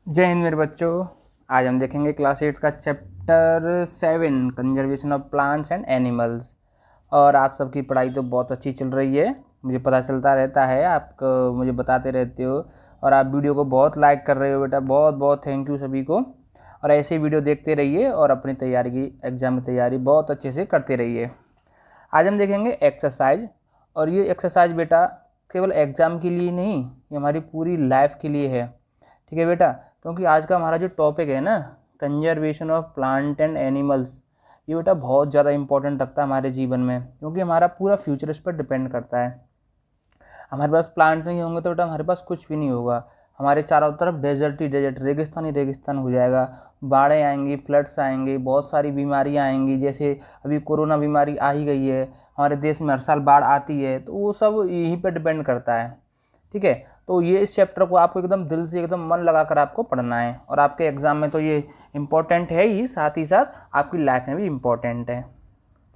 जय हिंद मेरे बच्चों। आज हम देखेंगे क्लास 8 का chapter 7 conservation of plants and animals. और आप सबकी पढ़ाई तो बहुत अच्छी चल रही है, मुझे पता चलता रहता है, आप मुझे बताते रहते हो और आप वीडियो को बहुत लाइक कर रहे हो बेटा। बहुत बहुत थैंक यू सभी को। और ऐसे ही वीडियो देखते रहिए और अपनी तैयारी की एग्ज़ाम की तैयारी बहुत अच्छे से करते रहिए। आज हम देखेंगे एक्सरसाइज। और ये एक्सरसाइज बेटा केवल एग्ज़ाम के लिए नहीं, ये हमारी पूरी लाइफ के लिए है। ठीक है बेटा, क्योंकि आज का हमारा जो टॉपिक है ना, conservation of plant and animals, ये बेटा बहुत ज़्यादा इंपॉर्टेंट रखता है हमारे जीवन में, क्योंकि हमारा पूरा फ्यूचर इस पर डिपेंड करता है। हमारे पास प्लांट नहीं होंगे तो बेटा हमारे पास कुछ भी नहीं होगा। हमारे चारों तरफ डेजर्ट ही डेजर्ट, रेगिस्तान ही रेगिस्तान हो जाएगा। बाढ़ें आएंगी, फ्लड्स आएंगी, बहुत सारी बीमारियां आएंगी। जैसे अभी कोरोना बीमारी आ ही गई है, हमारे देश में हर साल बाढ़ आती है, तो वो सब यहीं पर डिपेंड करता है। ठीक है, तो ये इस चैप्टर को आपको एकदम दिल से एकदम मन लगाकर आपको पढ़ना है, और आपके एग्जाम में तो ये इम्पोर्टेंट है ही, साथ ही साथ आपकी लाइफ में भी इम्पोर्टेंट है।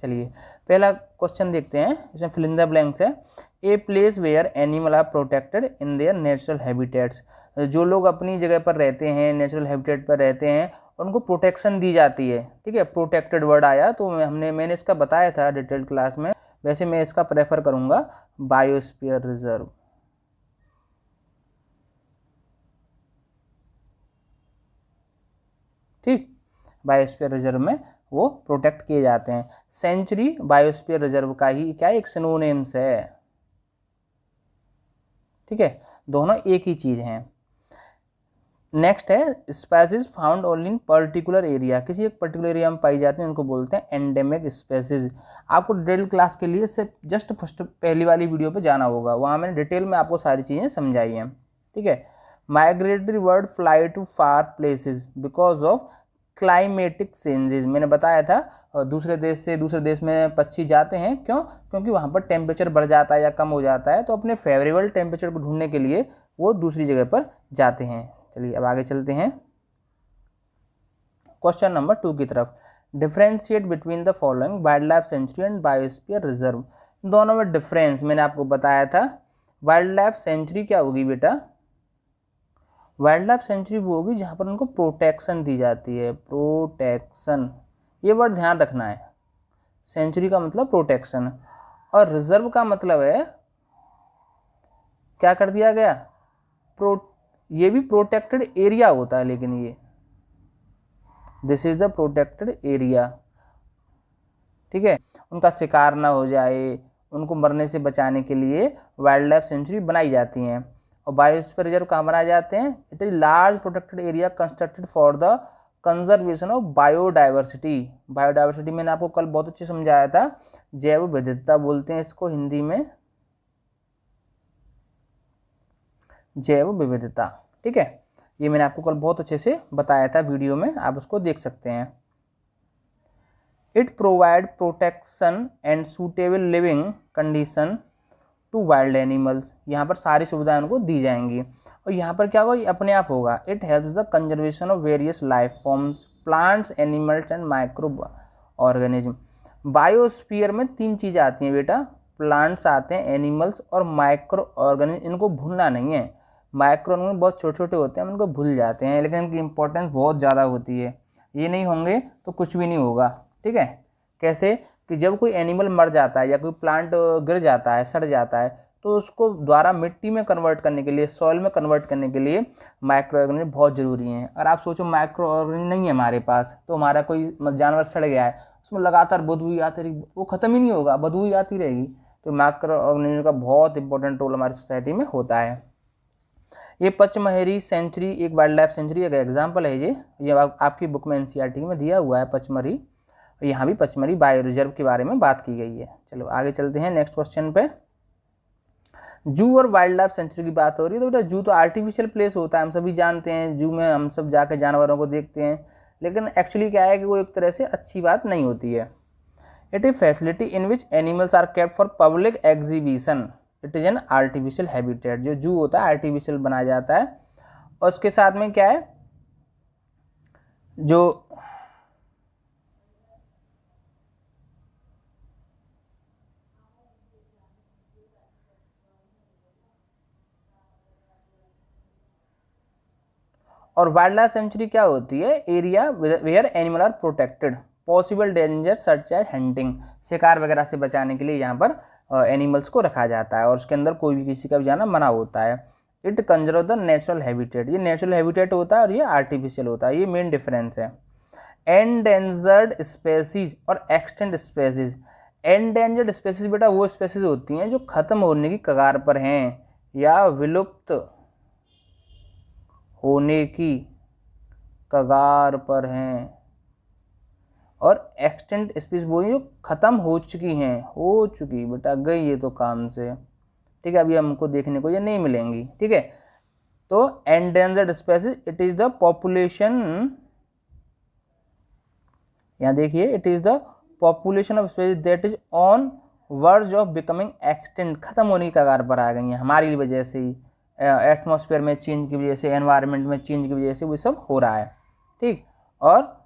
चलिए पहला क्वेश्चन देखते हैं, इसमें फिल इन द ब्लैंक्स है। A place where animal are protected in their natural habitats. जो लोग अपनी जगह पर रहते हैं, नेचुरल हैबिटेट पर रहते हैं, उनको प्रोटेक्शन दी जाती है। ठीक है, प्रोटेक्टेड वर्ड आया तो मैंने इसका बताया था डिटेल्ड क्लास में। वैसे मैं इसका प्रेफर करूंगा बायोस्फीयर रिजर्व। ठीक, बायोस्फीयर रिजर्व में वो प्रोटेक्ट किए जाते हैं। सेंचुरी बायोस्फीयर रिजर्व का ही क्या एक सिनोनिम्स है। ठीक है, दोनों एक ही चीज हैं। नेक्स्ट है species found only in particular area. किसी एक पर्टिकुलर एरिया में पाई जाती हैं, उनको बोलते हैं एंडेमिक स्पेसीज। आपको डिटेल क्लास के लिए सिर्फ जस्ट फर्स्ट पहली वाली वीडियो पे जाना होगा, वहाँ मैंने डिटेल में आपको सारी चीज़ें समझाई हैं। ठीक है, migratory bird fly to far places because of climatic changes. मैंने बताया था, दूसरे देश से दूसरे देश में पक्षी जाते हैं, क्यों? क्योंकि वहाँ पर टेम्परेचर बढ़ जाता है या कम हो जाता है, तो अपने फेवरेबल टेम्परेचर को ढूंढने के लिए वो दूसरी जगह पर जाते हैं। चलिए अब आगे चलते हैं क्वेश्चन नंबर 2 की तरफ। Differentiate between the following wild life sanctuary and biosphere reserve. दोनों में डिफरेंस मैंने आपको बताया था। वाइल्ड लाइफ सेंचुरी क्या होगी बेटा? वाइल्ड लाइफ सेंचुरी वो होगी जहाँ पर उनको प्रोटेक्शन दी जाती है। प्रोटेक्शन, ये वर्ड ध्यान रखना है। सेंचुरी का मतलब प्रोटेक्शन, और रिजर्व का मतलब है क्या कर दिया गया? प्रो ये भी प्रोटेक्टेड एरिया होता है, लेकिन ये this is the protected area. ठीक है, उनका शिकार ना हो जाए, उनको मरने से बचाने के लिए वाइल्ड लाइफ सेंचुरी बनाई जाती हैं। और बायोस्फीयर रिजर्व कहाँ बनाए जाते हैं? It is large protected area constructed for the conservation of biodiversity. Biodiversity मैंने आपको कल बहुत अच्छे समझाया था, जैव विविधता बोलते हैं इसको हिंदी में, जैव विविधता। ठीक है, ये मैंने आपको कल बहुत अच्छे से बताया था वीडियो में, आप उसको देख सकते हैं। It provide protection and suitable living condition to wild animals. यहाँ पर सारी सुविधाएं उनको दी जाएंगी, और यहाँ पर क्या होगा? ये अपने आप होगा। It helps the conservation of various life forms, plants, animals and micro organism. Biosphere में तीन चीज़ें आती हैं बेटा, प्लांट्स आते हैं, एनिमल्स और माइक्रो ऑर्गेनिज्म। इनको भूलना नहीं है। माइक्रो ऑर्गेनिज्म बहुत छोटे छोटे होते हैं, हम इनको भूल जाते हैं, लेकिन इनकी इंपॉर्टेंस बहुत ज़्यादा होती है। ये नहीं होंगे तो कुछ भी नहीं होगा। ठीक है, कैसे? कि जब कोई एनिमल मर जाता है या कोई प्लांट गिर जाता है, सड़ जाता है, तो उसको दोबारा मिट्टी में कन्वर्ट करने के लिए, सॉइल में कन्वर्ट करने के लिए माइक्रो ऑर्गेनिज्म बहुत ज़रूरी हैं। और आप सोचो माइक्रो ऑर्गेनिज्म नहीं है हमारे पास, तो हमारा कोई जानवर सड़ गया है, उसमें लगातार बदबू आती रहेगी, वो ख़त्म ही नहीं होगा, बदबू ही आती रहेगी। तो माइक्रो ऑर्गेनिज्म का बहुत इंपॉर्टेंट रोल हमारी सोसाइटी में होता है। ये पचमढ़ी सेंचुरी एक वाइल्ड लाइफ सेंचुरी एक एग्जाम्पल है। ये आपकी बुक में एनसीईआरटी में दिया हुआ है पचमढ़ी। यहाँ भी पचमढ़ी बायो रिजर्व के बारे में बात की गई है। चलो आगे चलते हैं नेक्स्ट क्वेश्चन पे। जू और वाइल्ड लाइफ सेंचुरी की बात हो रही है, तो बेटा जू तो आर्टिफिशियल प्लेस होता है, हम सभी जानते हैं। जू में हम सब जाकर जानवरों को देखते हैं, लेकिन एक्चुअली क्या है कि वो एक तरह से अच्छी बात नहीं होती है। It is facility in which animals are kept for public exhibition. It is an artificial habitat. जो जू होता है आर्टिफिशियल बनाया जाता है, और उसके साथ में क्या है, जो और वाइल्ड लाइफ सेंचुरी क्या होती है? Area where animal are protected, possible danger such as hunting, शिकार वगैरह से बचाने के लिए यहाँ पर एनिमल्स को रखा जाता है और उसके अंदर कोई भी किसी का भी जाना मना होता है। It conserve the natural habitat, ये नेचुरल हैबिटेट होता है और ये आर्टिफिशियल होता है, ये मेन डिफरेंस है। एंडेंजर्ड स्पेसीज और एक्सटेंट स्पेसीज, एंडेंजर्ड स्पेसीज बेटा वो स्पेसीज होती हैं जो खत्म होने की कगार पर हैं या विलुप्त होने की कगार पर हैं, और एक्सटेंट स्पीसीज वो जो खत्म हो चुकी हैं, हो चुकी बेटा गई ये तो काम से, ठीक है, अभी हमको देखने को ये नहीं मिलेंगी, ठीक है। तो endangered species it is the population, यहाँ देखिए, it is the population of species that is on verge of becoming extent, खत्म होने की कगार पर आ गई हैं हमारी वजह से ही, एटमॉस्फेयर में चेंज की वजह से, एनवायरनमेंट में चेंज की वजह से वो सब हो रहा है, ठीक। और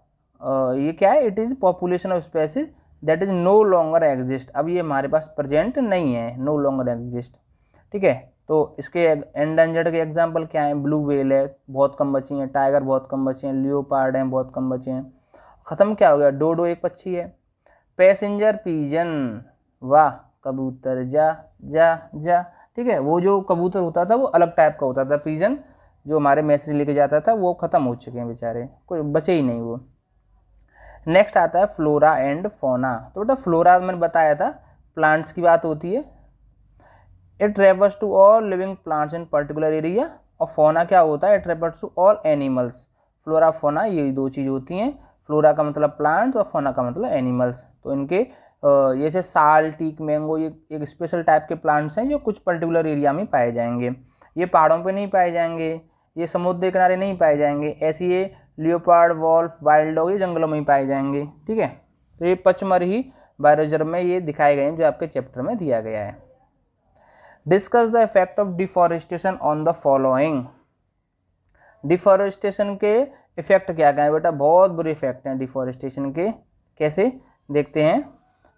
ये क्या है? It is population of species that is no longer exist, अब ये हमारे पास प्रेजेंट नहीं है, नो लॉन्गर एग्जिस्ट, ठीक है। तो इसके एंडेंजर्ड के एग्जांपल क्या है? ब्लू व्हेल है, बहुत कम बची हैं, टाइगर बहुत कम बचे हैं, लियोपार्ड हैं, बहुत कम बचे हैं। ख़त्म क्या हो गया? डोडो एक पक्षी है। पैसेंजर पिजन, वाह कबूतर जा जा जा, ठीक है, वो जो कबूतर होता था वो अलग टाइप का होता था, पिजन जो हमारे मैसेज लेके जाता था वो ख़त्म हो चुके हैं बेचारे, कोई बचे ही नहीं वो। नेक्स्ट आता है फ्लोरा एंड फोना। तो बेटा फ्लोरा मैंने बताया था, प्लांट्स की बात होती है, it refers to all living plants in particular area, और फोना क्या होता है? It refers to all animals. Flora fauna ये दो चीज़ होती हैं, फ्लोरा का मतलब प्लांट्स और फोना का मतलब एनिमल्स। तो इनके जैसे साल, टीक, मैंगो, ये एक स्पेशल टाइप के प्लांट्स हैं जो कुछ पर्टिकुलर एरिया में पाए जाएंगे, ये पहाड़ों पे नहीं पाए जाएंगे, ये समुद्र के किनारे नहीं पाए जाएंगे, ऐसे ये लियोपार्ड, वॉल्फ, वाइल्ड डॉग ये जंगलों में ही पाए जाएंगे, ठीक है। तो ये पचमरही बायोरिजर्व में ये दिखाए गए हैं जो आपके चैप्टर में दिया गया है। Discuss the effect of deforestation on the following, deforestation के इफेक्ट क्या क्या है बेटा? बहुत बुरे इफेक्ट हैं डिफॉरेस्टेशन के, कैसे देखते हैं।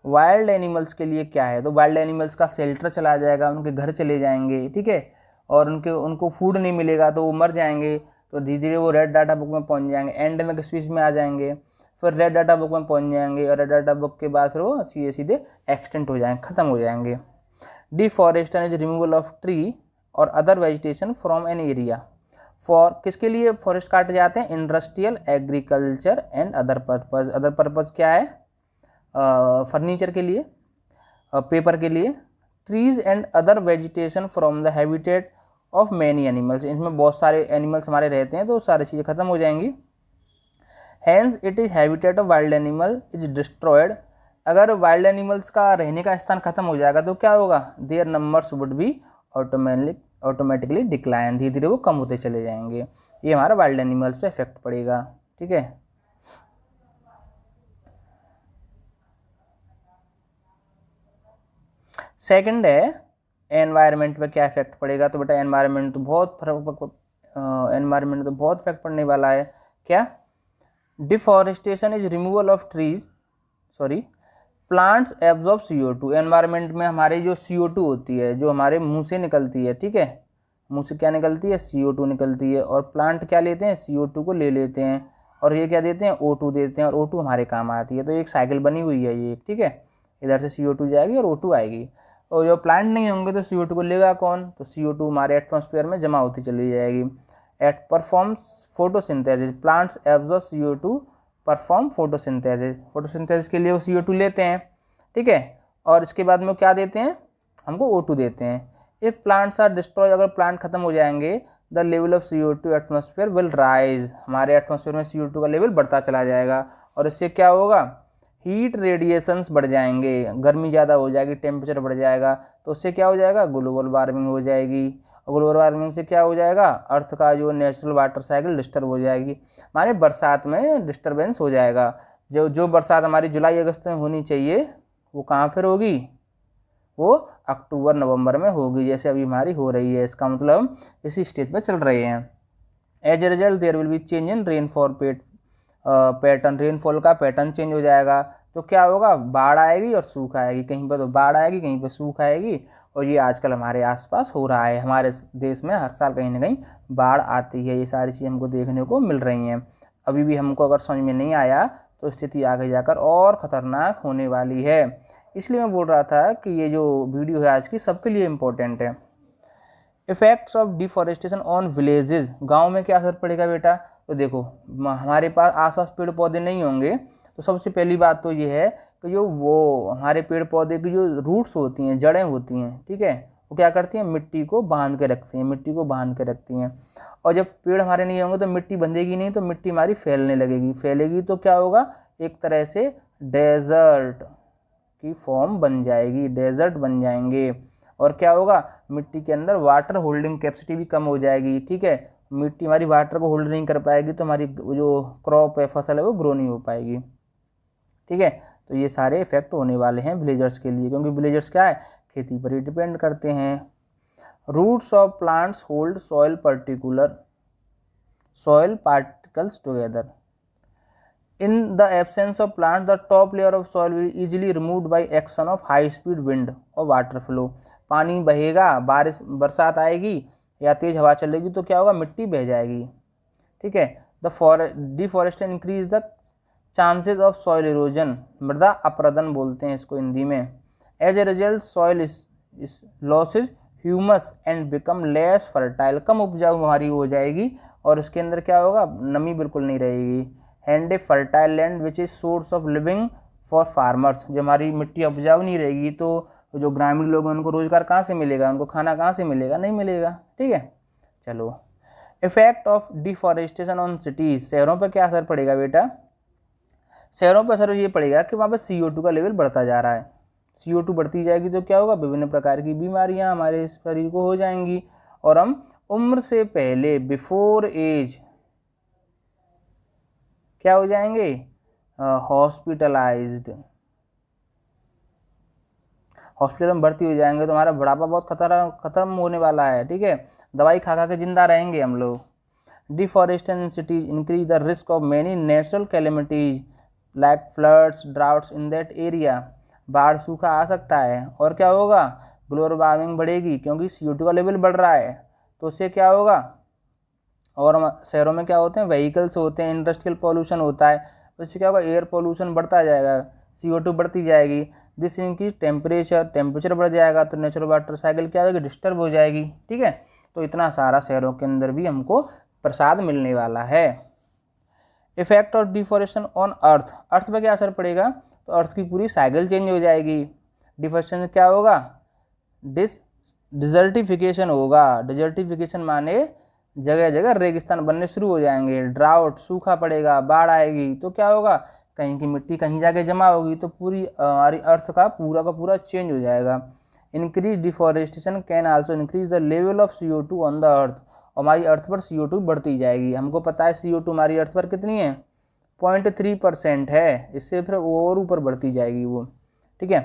वाइल्ड एनिमल्स के लिए क्या है? तो वाइल्ड एनिमल्स का शेल्टर चला जाएगा, उनके घर चले जाएंगे, ठीक है, और उनको फूड नहीं मिलेगा तो वो मर जाएंगे, तो धीरे धीरे वो रेड डाटा बुक में पहुंच जाएंगे, एंडेमिक स्पीशीज में आ जाएंगे, फिर रेड डाटा बुक में पहुंच जाएंगे, और रेड डाटा बुक के बाद फिर वो सीधे सीधे एक्सटेंट हो जाएंगे, ख़त्म हो जाएंगे। Deforestation is removal of tree और other vegetation from an area for, किसके लिए फॉरेस्ट काटे जाते हैं? Industrial, agriculture and other purpose. Other purpose क्या है? फर्नीचर के लिए, पेपर के लिए। Trees and other vegetation from the habitat of many animals, इनमें बहुत सारे एनिमल्स हमारे रहते हैं तो सारी चीज़ें खत्म हो जाएंगी। Hence it is habitat of wild animal is destroyed, अगर वाइल्ड एनिमल्स का रहने का स्थान खत्म हो जाएगा तो क्या होगा? Their numbers would be automatically decline, धीरे धीरे वो कम होते चले जाएंगे, ये हमारा वाइल्ड एनिमल्स पे इफेक्ट पड़ेगा, ठीक है। सेकंड है एनवायरनमेंट पे क्या इफेक्ट पड़ेगा? तो बेटा एनवायरनमेंट तो बहुत एनवायरनमेंट तो बहुत इफेक्ट पड़ने वाला है। क्या? Deforestation is removal of trees, sorry, plants absorb CO2, environment में हमारी जो CO2 होती है जो हमारे मुंह से निकलती है, ठीक है, मुंह से क्या निकलती है? CO2 निकलती है, और प्लांट क्या लेते हैं? CO2 को ले लेते हैं, और ये क्या देते हैं? O2 देते हैं, और O2 हमारे काम आती है, तो एक साइकिल बनी हुई है ये, ठीक है, इधर से CO2 जाएगी और O2 आएगी, और जो प्लांट नहीं होंगे तो CO2 को लेगा कौन? तो CO2 हमारे एटमॉस्फेयर में जमा होती चली जाएगी। It performs photosynthesis, plants absorb CO2 perform photosynthesis, photosynthesis के लिए वो CO2 लेते हैं, ठीक है, और इसके बाद में क्या देते हैं? हमको O2 देते हैं। इफ प्लांट्स आर डिस्ट्रॉय, अगर प्लांट खत्म हो जाएंगे, the level of CO2 atmosphere will rise, हमारे एटमॉस्फेयर में CO2 का लेवल बढ़ता चला जाएगा, और इससे क्या होगा? हीट रेडिएशंस बढ़ जाएंगे, गर्मी ज़्यादा हो जाएगी, टेम्परेचर बढ़ जाएगा, तो उससे क्या हो जाएगा? ग्लोबल वार्मिंग हो जाएगी, और ग्लोबल वार्मिंग से क्या हो जाएगा? अर्थ का जो नेचुरल वाटर साइकिल डिस्टर्ब हो जाएगी, माने बरसात में डिस्टर्बेंस हो जाएगा। जो बरसात हमारी जुलाई अगस्त में होनी चाहिए वो कहाँ फिर होगी? वो अक्टूबर नवंबर में होगी, जैसे अभी हमारी हो रही है, इसका मतलब हम इसी स्टेज पर चल रहे हैं। As a result there will be change in rainfall pattern, rainfall का पैटर्न चेंज हो जाएगा, तो क्या होगा, बाढ़ आएगी और सूखा आएगी, कहीं पर तो बाढ़ आएगी, कहीं पर सूखा आएगी। और ये आजकल हमारे आसपास हो रहा है, हमारे देश में हर साल कहीं ना कहीं बाढ़ आती है। ये सारी चीज़ें हमको देखने को मिल रही हैं। अभी भी हमको अगर समझ में नहीं आया तो स्थिति आगे जाकर और ख़तरनाक होने वाली है। इसलिए मैं बोल रहा था कि ये जो वीडियो है आज की सबके लिए इम्पोर्टेंट है। Effects of deforestation on villages, गांव में क्या असर पड़ेगा बेटा? तो देखो, हमारे पास आसपास पेड़ पौधे नहीं होंगे, तो सबसे पहली बात तो ये है कि जो वो हमारे पेड़ पौधे की जो रूट्स होती हैं, जड़ें होती हैं, ठीक है, वो क्या करती हैं, मिट्टी को बांध के रखती हैं, मिट्टी को बांध के रखती हैं। और जब पेड़ हमारे नहीं होंगे तो मिट्टी बंधेगी नहीं, तो मिट्टी हमारी फैलने लगेगी, फैलेगी तो क्या होगा, एक तरह से डेजर्ट की फॉर्म बन जाएगी, डेजर्ट बन जाएंगे। और क्या होगा, मिट्टी के अंदर वाटर होल्डिंग कैपेसिटी भी कम हो जाएगी, ठीक है, मिट्टी हमारी वाटर को होल्ड नहीं कर पाएगी, तो हमारी जो क्रॉप है, फसल है, वो ग्रो नहीं हो पाएगी, ठीक है। तो ये सारे इफेक्ट होने वाले हैं विलेजर्स के लिए, क्योंकि विलेजर्स क्या है, खेती पर ही डिपेंड करते हैं। Roots of plants hold soil particles together. In the absence of plants, the top layer of soil will easily removed by action of high speed wind और water flow। पानी बहेगा, बारिश बरसात आएगी या तेज हवा चलेगी तो क्या होगा, मिट्टी बह जाएगी, ठीक है। The deforestation increase the chances of soil erosion, मृदा अपरदन बोलते हैं इसको हिंदी में। As a result soil losses humus and become less fertile, कम उपजाऊ हमारी हो जाएगी और उसके अंदर क्या होगा, नमी बिल्कुल नहीं रहेगी। And A fertile land which is source of living for farmers, जब हमारी मिट्टी उपजाऊ नहीं रहेगी तो जो ग्रामीण लोग हैं उनको रोजगार कहाँ से मिलेगा, उनको खाना कहाँ से मिलेगा, नहीं मिलेगा, ठीक है। चलो, effect of deforestation on cities, शहरों पर क्या असर पड़ेगा बेटा? शहरों पर असर ये पड़ेगा कि वहाँ पर CO2 का लेवल बढ़ता जा रहा है। CO2 बढ़ती जाएगी तो क्या होगा, विभिन्न प्रकार की बीमारियाँ हमारे शरीर को हो जाएंगी और हम उम्र से पहले, बिफोर एज, क्या हो जाएंगे, हॉस्पिटलाइज्ड, हॉस्पिटल में भर्ती हो जाएंगे, तो हमारा बुढ़ापा बहुत खत्म होने वाला है, ठीक है, दवाई खा खा के जिंदा रहेंगे हम लोग। Deforestation in cities increase the risk of many natural calamities like floods, droughts in that area, बाढ़ सूखा आ सकता है। और क्या होगा, ग्लोबल वार्मिंग बढ़ेगी, क्योंकि CO2 का लेवल बढ़ रहा है, तो उससे क्या होगा, और शहरों में क्या होते हैं, व्हीकल्स होते हैं, इंडस्ट्रियल पॉल्यूशन होता है, उससे क्या होगा, एयर पॉल्यूशन बढ़ता जाएगा, CO2 बढ़ती जाएगी। दिस इंक्रीज टेम्परेचर बढ़ जाएगा, तो नेचुरल वाटर साइकिल क्या होगी, डिस्टर्ब हो जाएगी, ठीक है। तो इतना सारा शहरों के अंदर भी हमको प्रसाद मिलने वाला है। Effect of deforestation on earth, earth पर क्या असर पड़ेगा, तो अर्थ की पूरी साइकिल चेंज हो जाएगी। डिफॉरेस्टेशन क्या होगा, डिजर्टिफिकेशन होगा, डिजर्टिफिकेशन माने जगह जगह रेगिस्तान बनने शुरू हो जाएंगे। ड्राउट, सूखा पड़ेगा, बाढ़ आएगी तो क्या होगा, कहीं की मिट्टी कहीं जाके जमा होगी, तो पूरी हमारी अर्थ का पूरा चेंज हो जाएगा। Increase deforestation can also increase the level of CO2 on the earth, हमारी अर्थ पर CO2 बढ़ती जाएगी। हमको पता है CO2 हमारी अर्थ पर कितनी है, 0.3% है, इससे फिर और ऊपर बढ़ती जाएगी वो, ठीक है।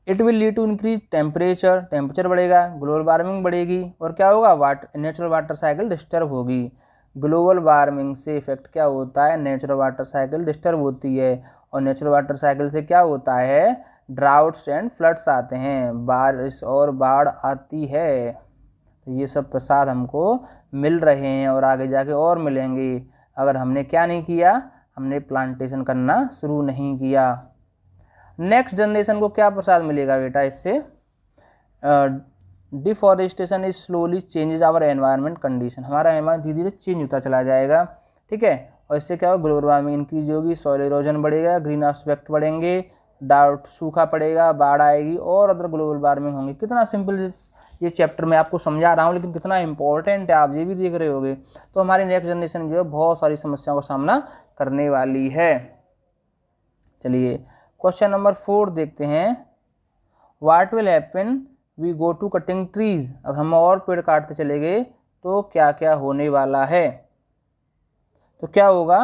It will lead to increase temperature बढ़ेगा, ग्लोबल वार्मिंग बढ़ेगी, और क्या होगा, नेचुरल वाटर साइकिल डिस्टर्ब होगी। ग्लोबल वार्मिंग से इफेक्ट क्या होता है, नेचुरल वाटर साइकिल डिस्टर्ब होती है, और नेचुरल वाटर साइकिल से क्या होता है, ड्राउट्स एंड फ्लड्स आते हैं, बारिश और बाढ़ आती है। तो ये सब प्रसाद हमको मिल रहे हैं और आगे जाके और मिलेंगे, अगर हमने क्या नहीं किया, हमने प्लांटेशन करना शुरू नहीं किया। नेक्स्ट जनरेशन को क्या प्रसाद मिलेगा बेटा इससे, deforestation is slowly changes our environment condition, हमारा एनवायरनमेंट धीरे धीरे चेंज होता चला जाएगा, ठीक है। और इससे क्या होगा, ग्लोबल वार्मिंग इंक्रीज होगी, सॉइल इरोजन बढ़ेगा, ग्रीन हाउस इफेक्ट बढ़ेंगे, डाउट सूखा पड़ेगा, बाढ़ आएगी और अदर ग्लोबल वार्मिंग होंगी। कितना सिंपल ये चैप्टर मैं आपको समझा रहा हूँ, लेकिन कितना इंपॉर्टेंट है आप ये भी देख रहे होगे। तो हमारी नेक्स्ट जनरेशन जो है बहुत सारी समस्याओं का सामना करने वाली है। चलिए क्वेश्चन नंबर 4 देखते हैं। What will happen we go to cutting trees, अगर हम और पेड़ काटते चले गए तो क्या क्या होने वाला है। तो क्या होगा,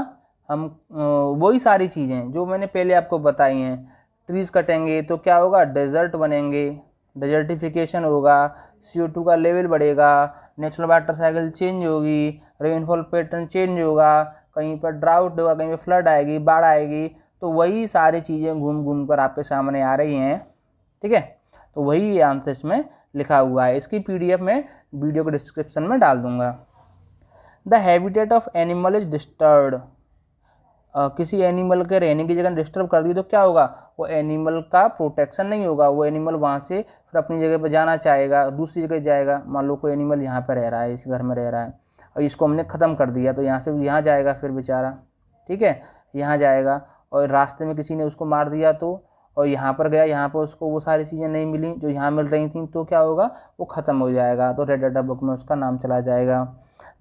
हम वही सारी चीज़ें जो मैंने पहले आपको बताई हैं, ट्रीज कटेंगे तो क्या होगा, डेजर्ट बनेंगे, डेजर्टिफिकेशन होगा, CO2 का लेवल बढ़ेगा, नेचुरल वाटर साइकिल चेंज होगी, रेनफॉल पैटर्न चेंज होगा, कहीं पर ड्राउट होगा, कहीं पर फ्लड आएगी, बाढ़ आएगी, तो वही सारी चीज़ें घूम घूम कर आपके सामने आ रही हैं, ठीक है। तो वही ये आंसर इसमें लिखा हुआ है। इसकी PDF मैं वीडियो के डिस्क्रिप्शन में डाल दूंगा। The habitat of animal is disturbed, किसी एनिमल के रहने की जगह डिस्टर्ब कर दी तो क्या होगा, वो एनिमल का प्रोटेक्शन नहीं होगा, वो एनिमल वहाँ से फिर अपनी जगह पर जाना चाहेगा, दूसरी जगह जाएगा। मान लो कोई एनिमल यहाँ पर रह रहा है, इस घर में रह रहा है, और इसको हमने ख़त्म कर दिया तो यहाँ से यहाँ जाएगा फिर बेचारा, ठीक है, यहाँ जाएगा। और रास्ते में किसी ने उसको मार दिया तो, और यहाँ पर गया, यहाँ पर उसको वो सारी चीज़ें नहीं मिली जो यहाँ मिल रही थी, तो क्या होगा, वो ख़त्म हो जाएगा, तो रेड डाटा बुक में उसका नाम चला जाएगा।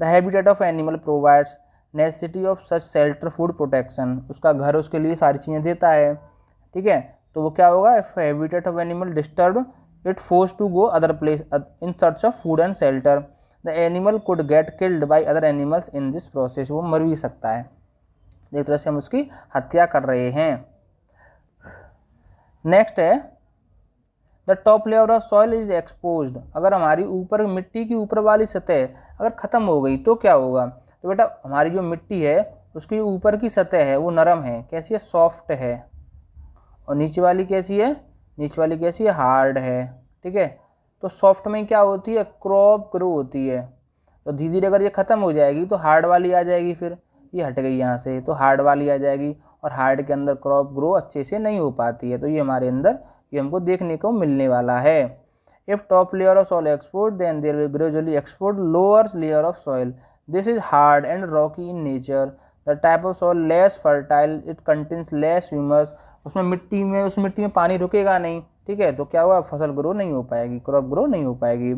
The habitat of animal provides necessity of such shelter food protection, उसका घर उसके लिए सारी चीज़ें देता है, ठीक है। तो वो क्या होगा, if habitat of animal disturb it force to go other place in search of food and shelter, the animal could get killed by other animals in this process, वो मर भी सकता है, एक तरह से हम उसकी हत्या कर रहे हैं। नेक्स्ट है the top layer of soil is exposed, अगर हमारी ऊपर मिट्टी की ऊपर वाली सतह अगर ख़त्म हो गई तो क्या होगा, तो बेटा हमारी जो मिट्टी है उसकी ऊपर की सतह है वो नरम है, कैसी है, सॉफ्ट है, और नीचे वाली कैसी है, नीचे वाली कैसी है, हार्ड है, ठीक है। तो सॉफ्ट में क्या होती है, क्रॉप ग्रो होती है, तो धीरे धीरे अगर ये ख़त्म हो जाएगी तो हार्ड वाली आ जाएगी, फिर ये हट गई यहाँ से तो हार्ड वाली आ जाएगी, और हार्ड के अंदर क्रॉप ग्रो अच्छे से नहीं हो पाती है, तो ये हमारे अंदर ये हमको देखने को मिलने वाला है। If top layer of soil export then there will gradually export lower layer of soil, this is hard and rocky in nature, the type of soil less fertile, it contains less humus, उसमें मिट्टी में उस मिट्टी में पानी रुकेगा नहीं, ठीक है, तो क्या हुआ, फसल ग्रो नहीं हो पाएगी, क्रॉप ग्रो नहीं हो पाएगी।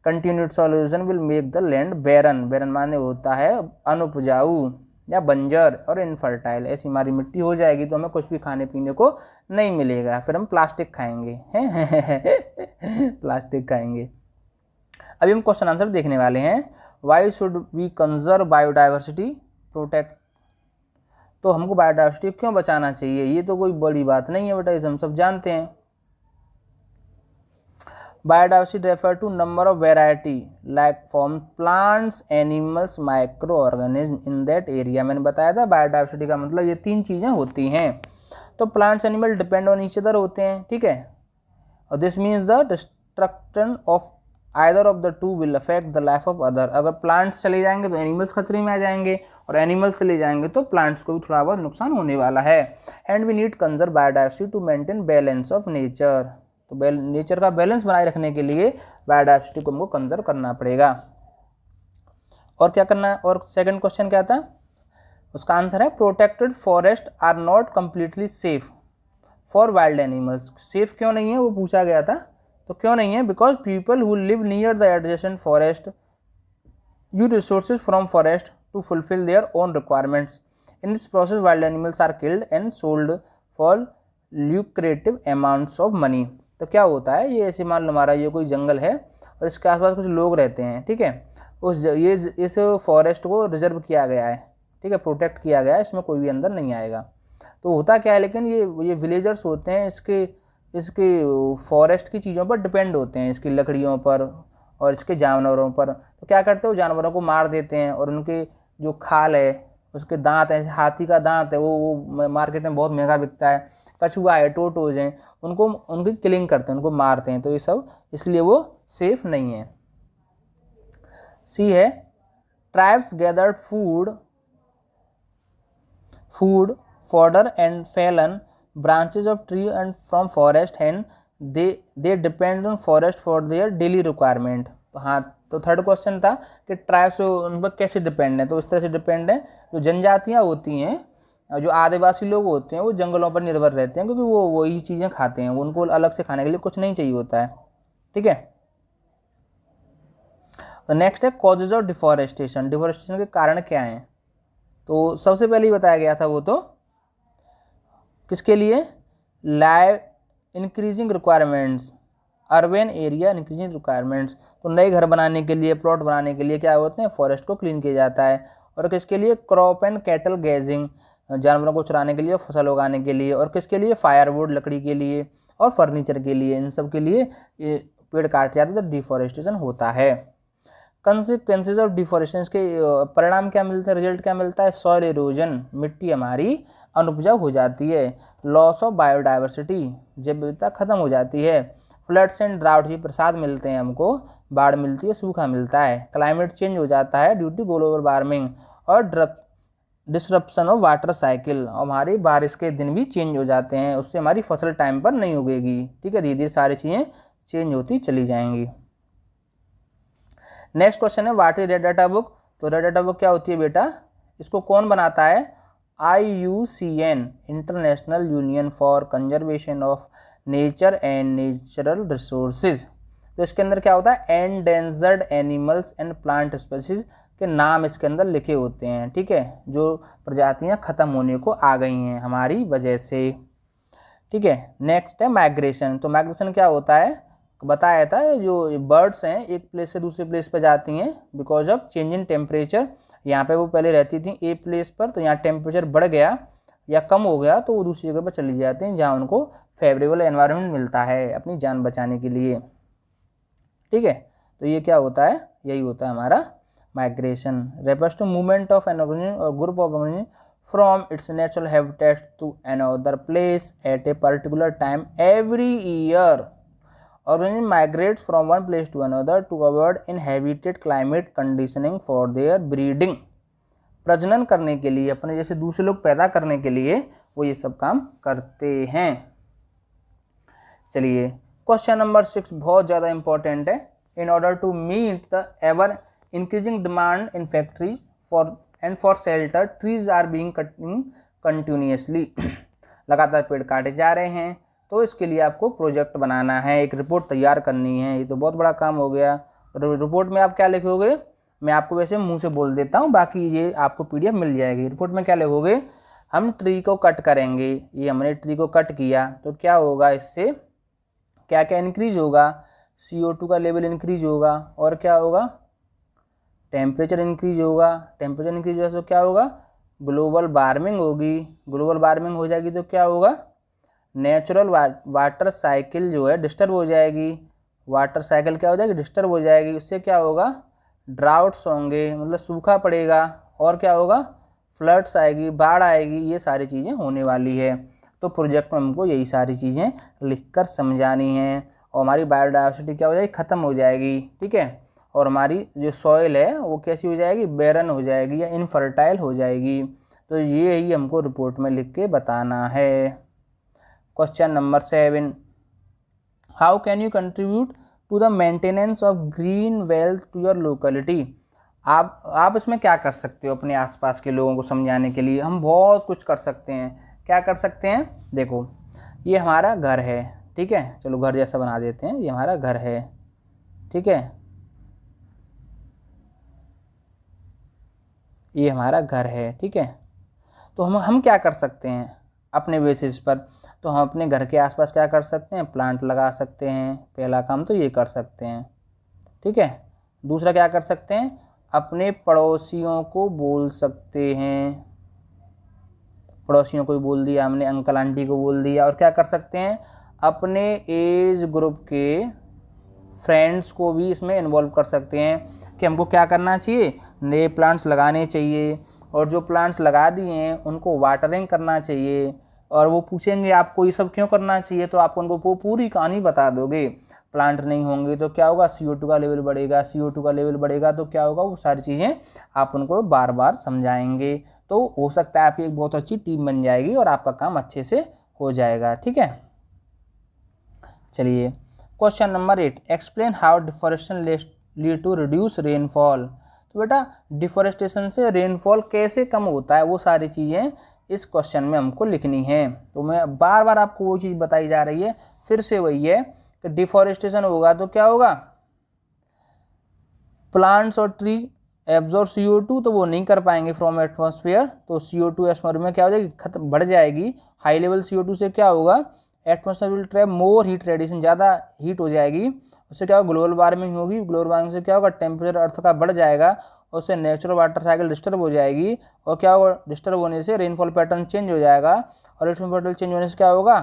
Continued solution will make the land barren, barren माने होता है अनुपजाऊ या बंजर और इनफर्टाइल, ऐसी हमारी मिट्टी हो जाएगी तो हमें कुछ भी खाने पीने को नहीं मिलेगा, फिर हम प्लास्टिक खाएंगे हैं प्लास्टिक खाएंगे। अभी हम क्वेश्चन आंसर देखने वाले हैं। Why should we conserve biodiversity protect, तो हमको बायोडाइवर्सिटी क्यों बचाना चाहिए, ये तो कोई बड़ी बात नहीं है बेटा, इसे हम सब जानते हैं। Biodiversity refer to number of variety like from plants, animals, micro organism in that area. मैंने बताया था बायोडाइवर्सिटी का मतलब ये 3 चीज़ें होती हैं। तो plants animal depend on each other होते हैं, ठीक है, और this means the destruction of either of the two will affect the life of other. अगर प्लांट्स चले जाएंगे तो एनिमल्स खतरे में आ जाएंगे, और एनिमल्स चले जाएंगे तो प्लांट्स को भी थोड़ा बहुत नुकसान होने वाला है। And we need conserve biodiversity to maintain balance of nature, तो नेचर का बैलेंस बनाए रखने के लिए बायोडाइवर्सिटी को हमको कंजर्व करना पड़ेगा। और क्या करना है, और सेकंड क्वेश्चन क्या था, उसका आंसर है protected forest are not completely safe for wild animals. Safe क्यों नहीं है वो पूछा गया था, तो क्यों नहीं है, because people who live near the adjacent forest use resources from forest to fulfil their own requirements, in this process wild animals are killed and sold for lucrative amounts of money. तो क्या होता है, ये ऐसे मान लो हमारा ये कोई जंगल है और इसके आसपास कुछ लोग रहते हैं, ठीक है, इस फॉरेस्ट को रिजर्व किया गया है, ठीक है, प्रोटेक्ट किया गया है, इसमें कोई भी अंदर नहीं आएगा। तो होता क्या है, लेकिन ये विलेजर्स होते हैं इसके फॉरेस्ट की चीज़ों पर डिपेंड होते हैं, इसकी लकड़ियों पर और इसके जानवरों पर। तो क्या करते हैं, जानवरों को मार देते हैं, और उनके जो खाल है, उसके दांत हैं, हाथी का दांत है, वो मार्केट में बहुत महंगा बिकता है, कछुआ है, टोटोज हैं, उनको उनकी किलिंग करते हैं, उनको मारते हैं, तो ये सब इसलिए वो सेफ नहीं है। सी है tribes gathered food fodder and fallen branches of tree and from forest and they depend on forest for their daily requirement। तो हाँ, तो थर्ड क्वेश्चन था कि ट्राइब्स उन पर कैसे डिपेंड है, तो इस तरह से डिपेंड है, जो जनजातियाँ होती हैं, जो आदिवासी लोग होते हैं, वो जंगलों पर निर्भर रहते हैं, क्योंकि वो वही चीज़ें खाते हैं, उनको अलग से खाने के लिए कुछ नहीं चाहिए होता है, ठीक है। तो नेक्स्ट है कॉजेज ऑफ डिफॉरेस्टेशन, डिफॉरेस्टेशन के कारण क्या हैं, तो सबसे पहले ही बताया गया था वो तो किसके लिए, live increasing requirements, urban area increasing requirements, तो नए घर बनाने के लिए, प्लॉट बनाने के लिए क्या होते हैं, फॉरेस्ट को क्लीन किया जाता है। और किसके लिए, क्रॉप एंड कैटल गैजिंग, जानवरों को चराने के लिए, फसल उगाने के लिए। और किसके लिए, फायरवुड, लकड़ी के लिए और फर्नीचर के लिए, इन सब के लिए पेड़ काटे जाते हैं, तो डिफॉरेस्टेशन होता है। कंसिक्वेंसेज ऑफ डिफॉरेस्टेशन के परिणाम क्या मिलते हैं, रिजल्ट क्या मिलता है, सॉइल इरोजन, मिट्टी हमारी अनुपजाऊ हो जाती है, लॉस ऑफ बायोडाइवर्सिटी, जैव विविधता खत्म हो जाती है, फ्लड्स एंड ड्राउट, ये प्रसाद मिलते हैं हमको, बाढ़ मिलती है, सूखा मिलता है, क्लाइमेट चेंज हो जाता है ड्यू टू ग्लोबल वार्मिंग, और डिसरप्शन ऑफ वाटर साइकिल, हमारी बारिश के दिन भी चेंज हो जाते हैं, उससे हमारी फसल टाइम पर नहीं उगेगी। ठीक है, धीरे धीरे सारी चीज़ें चेंज होती चली जाएंगी। नेक्स्ट क्वेश्चन है what is red data book. तो रेड डाटा बुक क्या होती है बेटा, इसको कौन बनाता है, IUCN, international union for conservation of nature and natural resources. तो इसके अंदर क्या होता है, endangered animals and plant species के नाम इसके अंदर लिखे होते हैं। ठीक है, जो प्रजातियां खत्म होने को आ गई हैं हमारी वजह से। ठीक है, नेक्स्ट है माइग्रेशन। तो माइग्रेशन क्या होता है, बताया था, जो बर्ड्स हैं एक प्लेस से दूसरे प्लेस पर जाती हैं because of change in temperature. यहाँ पे वो पहले रहती थी एक प्लेस पर, तो यहाँ टेम्परेचर बढ़ गया या कम हो गया तो वो दूसरी जगह पर चली जाती हैं जहाँ उनको फेवरेबल एनवायरनमेंट मिलता है अपनी जान बचाने के लिए। ठीक है, तो ये क्या होता है, यही होता है हमारा migration, refers to movement of an organism और group of organism from its natural habitat to another place at a particular time every year. Organism migrates from one place to another to avoid inhabited climate conditioning for their breeding. प्रजनन करने के लिए, अपने जैसे दूसरे लोग पैदा करने के लिए वो ये सब काम करते हैं। चलिए क्वेश्चन नंबर 6 बहुत ज़्यादा इंपॉर्टेंट है। In order to meet the ever increasing demand in factories for shelter, trees are being cutting continuously. लगातार पेड़ काटे जा रहे हैं, तो इसके लिए आपको प्रोजेक्ट बनाना है, एक रिपोर्ट तैयार करनी है। ये तो बहुत बड़ा काम हो गया। रिपोर्ट में आप क्या लिखोगे, मैं आपको वैसे मुंह से बोल देता हूँ, बाकी ये आपको PDF मिल जाएगी। रिपोर्ट में क्या लिखोगे, हम ट्री को कट करेंगे, ये हमने ट्री को कट किया तो क्या होगा, इससे क्या क्या इंक्रीज होगा, CO2 का लेवल इंक्रीज होगा, और क्या होगा, टेम्परेचर इंक्रीज होगा। टेम्परेचर इंक्रीज होगा तो क्या होगा, ग्लोबल वार्मिंग होगी। ग्लोबल वार्मिंग हो जाएगी तो क्या होगा, नेचुरल वाटर साइकिल जो है डिस्टर्ब हो जाएगी। वाटर साइकिल क्या हो जाएगी, डिस्टर्ब हो जाएगी। उससे क्या होगा, ड्राउट्स होंगे, मतलब सूखा पड़ेगा, और क्या होगा, फ्लड्स आएगी, बाढ़ आएगी, ये सारी चीज़ें होने वाली है। तो प्रोजेक्ट में हमको यही सारी चीज़ें लिखकर समझानी हैं, और हमारी बायोडाइवर्सिटी क्या हो जाएगी, ख़त्म हो जाएगी। ठीक है, और हमारी जो सॉइल है वो कैसी हो जाएगी, बैरन हो जाएगी या इनफर्टाइल हो जाएगी। तो ये ही हमको रिपोर्ट में लिख के बताना है। Question number 7, how can you contribute to the maintenance of green wealth to your locality. आप इसमें क्या कर सकते हो अपने आसपास के लोगों को समझाने के लिए। हम बहुत कुछ कर सकते हैं। क्या कर सकते हैं, देखो ये हमारा घर है, ठीक है, चलो घर जैसा बना देते हैं, ये हमारा घर है, ठीक है, ये हमारा घर है, ठीक है। तो हम क्या कर सकते हैं अपने बेसिस पर, तो हम अपने घर के आसपास क्या कर सकते हैं, प्लांट लगा सकते हैं। पहला काम तो ये कर सकते हैं, ठीक है। दूसरा क्या कर सकते हैं, अपने पड़ोसियों को बोल सकते हैं। पड़ोसियों को भी बोल दिया हमने, अंकल आंटी को बोल दिया। और क्या कर सकते हैं, अपने एज ग्रुप के फ्रेंड्स को भी इसमें इन्वॉल्व कर सकते हैं कि हमको क्या करना चाहिए, नए प्लांट्स लगाने चाहिए, और जो प्लांट्स लगा दिए हैं उनको वाटरिंग करना चाहिए। और वो पूछेंगे आपको ये सब क्यों करना चाहिए, तो आप उनको पूरी कहानी बता दोगे। प्लांट नहीं होंगे तो क्या होगा, CO2 का लेवल बढ़ेगा, CO2 का लेवल बढ़ेगा तो क्या होगा, वो सारी चीज़ें आप उनको बार बार समझाएंगे। तो हो सकता है आपकी एक बहुत अच्छी टीम बन जाएगी और आपका काम अच्छे से हो जाएगा, ठीक है। चलिए question number 8, explain how deforestation lead to reduce rainfall. तो बेटा डिफॉरेस्टेशन से रेनफॉल कैसे कम होता है, वो सारी चीज़ें इस क्वेश्चन में हमको लिखनी है। तो मैं बार बार आपको वो चीज़ बताई जा रही है, फिर से वही है कि डिफॉरेस्टेशन होगा तो क्या होगा, प्लांट्स और ट्रीज एब्जॉर्ब CO2 तो वो नहीं कर पाएंगे फ्रॉम एटमॉस्फेयर, तो CO2 एटमॉस्फेयर में क्या हो जाएगी, खत्म, बढ़ जाएगी। हाई लेवल CO2 से क्या होगा, atmosphere will trap more heat radiation, ज़्यादा हीट हो जाएगी। उससे क्या होगा, ग्लोबल वार्मिंग होगी। ग्लोबल वार्मिंग से क्या होगा, टेम्परेचर अर्थ का बढ़ जाएगा, उससे नेचुरल वाटर साइकिल डिस्टर्ब हो जाएगी। और क्या होगा, डिस्टर्ब होने से रेनफॉल पैटर्न चेंज हो जाएगा, और रेनफॉल पैटर्न चेंज होने से क्या होगा,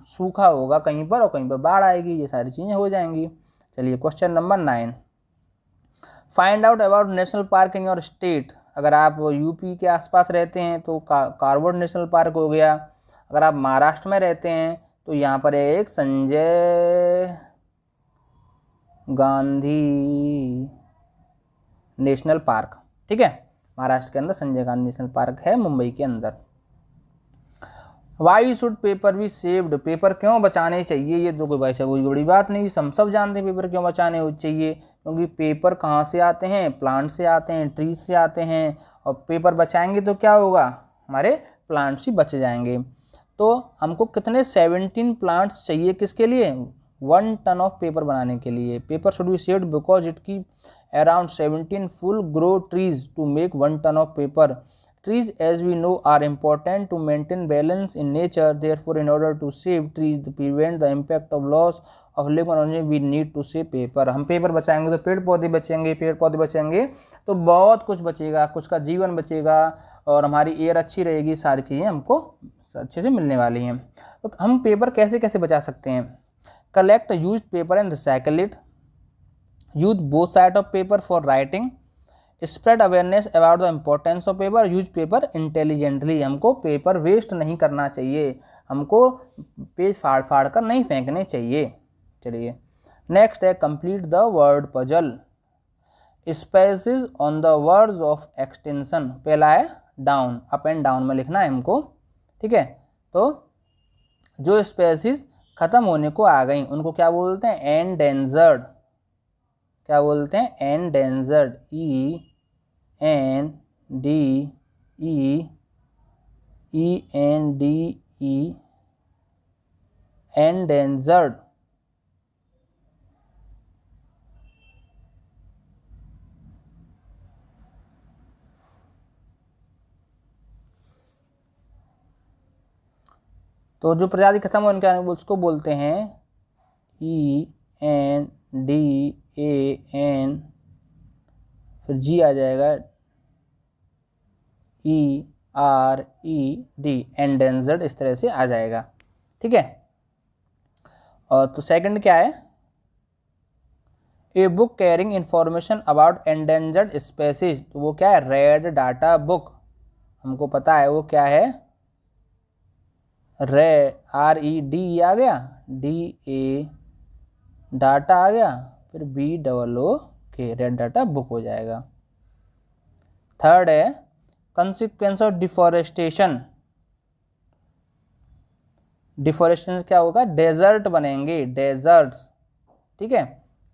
सूखा होगा कहीं पर और कहीं पर बाढ़ आएगी, ये सारी चीज़ें हो जाएंगी। चलिए question number 9, find out about national park in your state. अगर आप यूपी के आसपास रहते हैं तो कारवार नेशनल पार्क हो गया। अगर आप महाराष्ट्र में रहते हैं तो यहाँ पर एक संजय गांधी नेशनल पार्क, ठीक है, महाराष्ट्र के अंदर संजय गांधी नेशनल पार्क है, मुंबई के अंदर। Why should paper be saved, paper क्यों बचाने चाहिए? ये तो कोई वैसे कोई बड़ी बात नहीं, हम सब जानते हैं पेपर क्यों बचाने चाहिए, क्योंकि पेपर कहाँ से आते हैं? प्लांट से आते हैं, ट्रीज से आते हैं, और पेपर बचाएंगे तो क्या होगा? हमारे प्लांट्स ही बच जाएंगे। तो हमको कितने 17 प्लांट्स चाहिए किसके लिए? 1 टन ऑफ पेपर बनाने के लिए। Paper should be saved because it keep around 17 full grow trees to make 1 ton of paper. Trees, as we know, are important to maintain balance in nature. Therefore, in order to save trees to prevent the impact of loss of living organisms, we need to save paper. हम paper बचाएंगे तो पेड़ पौधे बचेंगे, पेड़ पौधे बचेंगे तो बहुत कुछ बचेगा, कुछ का जीवन बचेगा और हमारी एयर अच्छी रहेगी, सारी चीज़ें हमको अच्छे से मिलने वाली हैं। तो हम पेपर कैसे कैसे बचा सकते हैं? Collect used paper and recycle it, use both side of paper for writing, spread awareness about the importance of paper, use paper intelligently. हमको पेपर वेस्ट नहीं करना चाहिए, हमको पेज फाड़ फाड़ कर नहीं फेंकने चाहिए। चलिए नेक्स्ट है complete the word puzzle, spaces on the words of extension. पहला है डाउन, अप एंड डाउन में लिखना है हमको, ठीक है। तो जो स्पेसिस खत्म होने को आ गई उनको क्या बोलते हैं? एंडेंजर्ड। क्या बोलते हैं? Endangered, ENDE endangered. तो जो प्रजाति खत्म होने का उसको बोलते हैं ENDAN, फिर जी आ जाएगा ERED, एंडेंजर्ड, इस तरह से आ जाएगा, ठीक है। और तो सेकंड क्या है? A book carrying information about endangered species. तो वो क्या है? Red data book. हमको पता है वो क्या है, RED आ गया, DA डाटा आ गया, फिर BOOK, रेड डाटा बुक हो जाएगा। थर्ड है कंसिक्वेंस ऑफ डिफॉरेस्टेशन। डिफॉरेस्टेशन क्या होगा? डेजर्ट बनेंगे, डेजर्ट्स, ठीक है।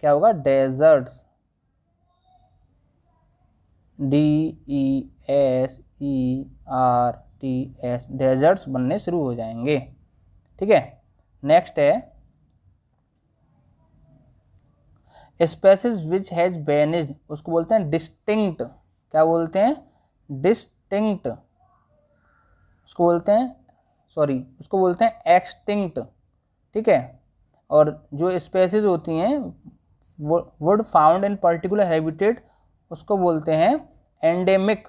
क्या होगा? डेजर्ट्स, DESERTS, डेजर्ट्स बनने शुरू हो जाएंगे, ठीक है। नेक्स्ट है स्पेसीज विच हैज वेनिस्ड, उसको बोलते हैं डिस्टिंक्ट। क्या बोलते हैं? डिस्टिंक्ट। उसको बोलते हैं एक्सटिंक्ट, ठीक है। और जो स्पेसीज होती हैं would found in particular habitat, उसको बोलते हैं endemic.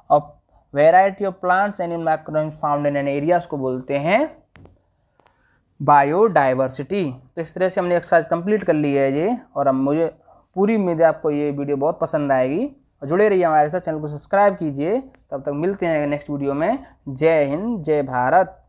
Of variety of plants and microorganism found in an area, उसको बोलते हैं बायोडाइवर्सिटी। तो इस तरह से हमने एक्सरसाइज कंप्लीट कर ली है ये, और अब मुझे पूरी उम्मीद है आपको ये वीडियो बहुत पसंद आएगी, और जुड़े रहिए हमारे साथ, चैनल को सब्सक्राइब कीजिए। तब तक मिलते हैं नेक्स्ट वीडियो में। जय हिंद, जय भारत।